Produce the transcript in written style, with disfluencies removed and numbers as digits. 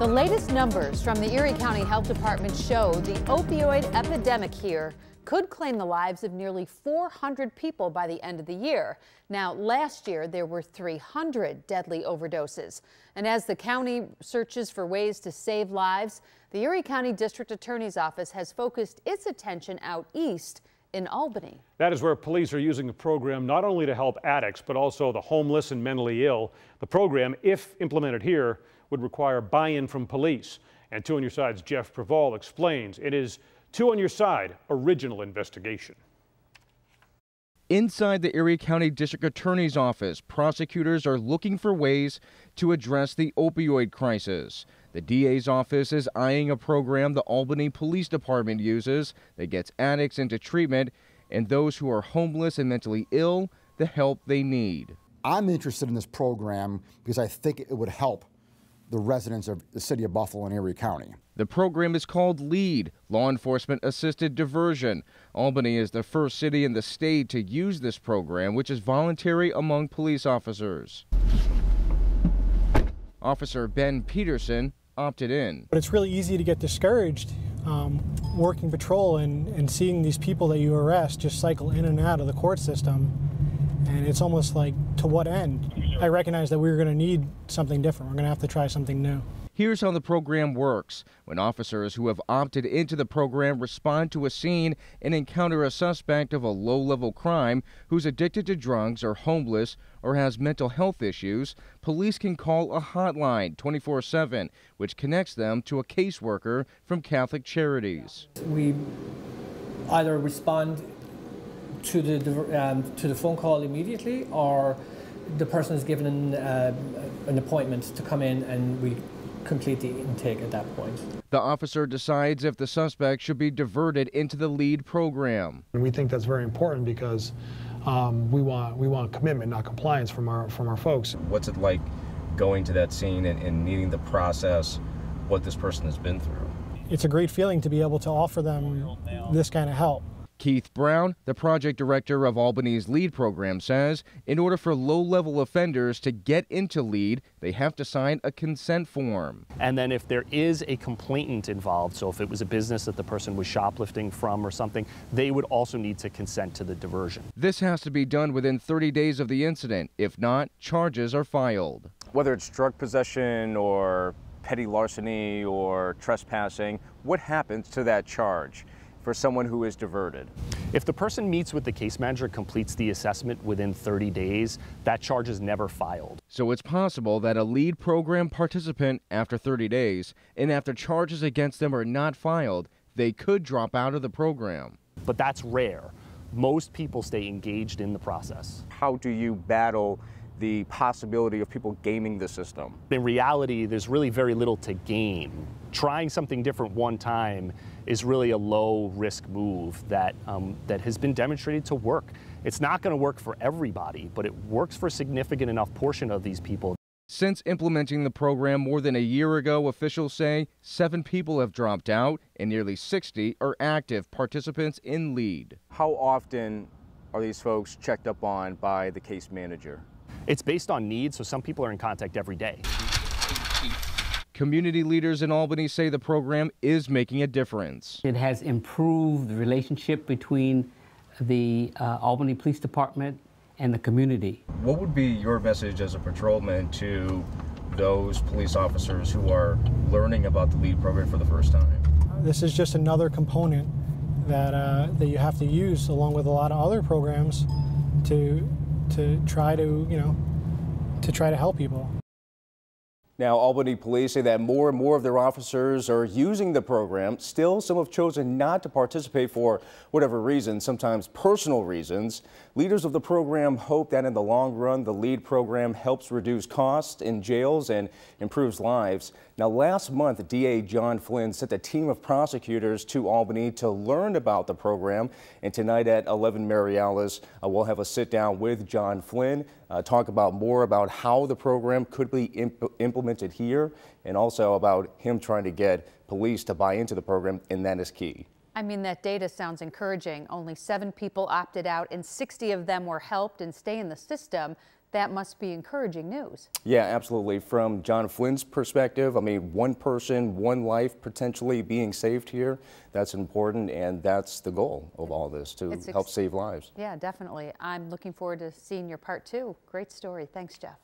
The latest numbers from the Erie County Health Department show the opioid epidemic here could claim the lives of nearly 400 people by the end of the year. Now, last year there were 300 deadly overdoses. And as the county searches for ways to save lives, the Erie County District Attorney's Office has focused its attention out east in Albany. That is where police are using the program not only to help addicts, but also the homeless and mentally ill. The program, if implemented here, would require buy-in from police. And 2 on Your Side's Jeff Preval explains it is 2 on Your Side original investigation. Inside the Erie County District Attorney's Office, prosecutors are looking for ways to address the opioid crisis. The DA's office is eyeing a program the Albany Police Department uses that gets addicts into treatment and those who are homeless and mentally ill the help they need. I'm interested in this program because I think it would help the residents of the city of Buffalo and Erie County. The program is called LEAD, Law Enforcement Assisted Diversion. Albany is the first city in the state to use this program, which is voluntary among police officers. Officer Ben Peterson opted in. But it's really easy to get discouraged working patrol and seeing these people that you arrest just cycle in and out of the court system. And it's almost like, to what end? I recognize that we're going to need something different. We're going to have to try something new. Here's how the program works. When officers who have opted into the program respond to a scene and encounter a suspect of a low-level crime who's addicted to drugs or homeless or has mental health issues, police can call a hotline 24/7, which connects them to a caseworker from Catholic Charities. We either respond to the phone call immediately, or the person is given an appointment to come in and we complete the intake at that point. The officer decides if the suspect should be diverted into the LEAD program. And we think that's very important because we want commitment, not compliance from our folks. What's it like going to that scene and needing to process what this person has been through? It's a great feeling to be able to offer them this kind of help. Keith Brown, the project director of Albany's LEAD program, says in order for low-level offenders to get into LEAD, they have to sign a consent form. And then if there is a complainant involved, so if it was a business that the person was shoplifting from or something, they would also need to consent to the diversion. This has to be done within 30 days of the incident. If not, charges are filed. Whether it's drug possession or petty larceny or trespassing, what happens to that charge for someone who is diverted? If the person meets with the case manager, completes the assessment within 30 days, that charge is never filed. So it's possible that a LEAD program participant, after 30 days, and after charges against them are not filed, they could drop out of the program. But that's rare. Most people stay engaged in the process. How do you battle the possibility of people gaming the system? In reality, there's really very little to game. Trying something different one time is really a low-risk move that has been demonstrated to work. It's not going to work for everybody, but it works for a significant enough portion of these people. Since implementing the program more than a year ago, officials say 7 people have dropped out and nearly 60 are active participants in LEAD. How often are these folks checked up on by the case manager? It's based on need, so some people are in contact every day. Community leaders in Albany say the program is making a difference. It has improved the relationship between the Albany Police Department and the community. What would be your message as a patrolman to those police officers who are learning about the LEAD program for the first time? This is just another component that you have to use along with a lot of other programs to try to help people. Now, Albany police say that more and more of their officers are using the program. Still, some have chosen not to participate for whatever reason, sometimes personal reasons. Leaders of the program hope that in the long run, the LEAD program helps reduce costs in jails and improves lives. Now, last month, DA John Flynn sent a team of prosecutors to Albany to learn about the program. And tonight at 11 Mary Alice, we'll have a sit down with John Flynn, talk about more about how the program could be implemented here, and also about him trying to get police to buy into the program, and that is key. I mean, that data sounds encouraging. Only 7 people opted out and 60 of them were helped and stay in the system. that must be encouraging news. Yeah, absolutely. From John Flynn's perspective, I mean, one person, one life potentially being saved here, that's important, and that's the goal of all this, to help save lives. Yeah, definitely. I'm looking forward to seeing your part 2. Great story. Thanks, Jeff.